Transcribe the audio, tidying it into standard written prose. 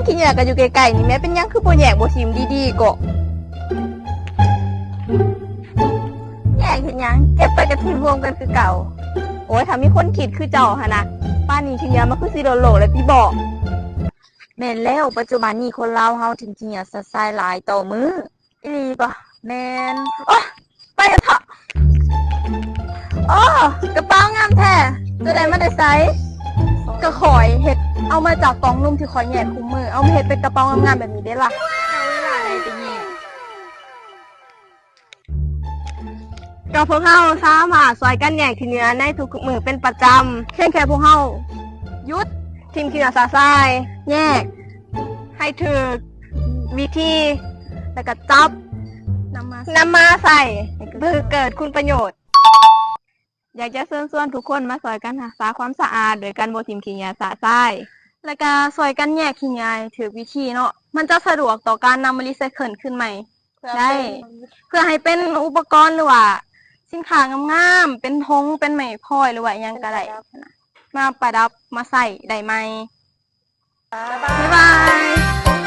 ยังขี้เหงื่อกันอยู่ไกลๆนี่แม่เป็นยังคือโปรแยกบ่ชิมดีๆก็แยกเห็นยังเก็บไปกับทีมรวมกันคือเก่าโอ้ยถ้ามีคนคิดคือเจ้าหะนะป้านี่ขี้เหงื่อมันคือสิโดโลแล้วพี่บอกแม่นแล้วปัจจุบันนี้คนลาวเฮาถึงขี้เหงื่อสะสายหลายต่อมื้ออีหลีบ่แม่นโอ๊ยไปเถอะอ๋อกระเป๋างามแท้ตัวใดมาได้ไซส์ก็ขอยเฮ็ดเอามาจากกล่องนุ่มที่ขอยแยกคู่มือเอามาเฮ็ดเป็นกระเป๋างามๆแบบนี้ได้ล่ะเอาเวลาไหนไปแยกก็พวกเฮาสามารถซอยกันแยกขี้เหงื่อในทุกมื้อเป็นประจำเพียงแค่พวกเฮาหยุดทิมขี้เหงื่อสะสายแยกให้ถูกวิธีแล้วก็จับนำมาใส่เพื่อเกิดคุณประโยชน์อยากจะเชิญชวนทุกคนมาซอยกันรักษาความสะอาดโดยการบ่ทิมขี้เหงื่อสะสายแล้วก็ซอยกันแยกขี้เหงื่อถูกวิธีเนาะมันจะสะดวกต่อการนำมารีไซเคิลขึ้นใหม่ได้เพื่อให้เป็นอุปกรณ์หรือว่าสินค้างามๆเป็นธงเป็นไม้พลอยหรือว่าอย่างก็ได้มาประดับมาใส่ได้ไหมบ๊ายบาย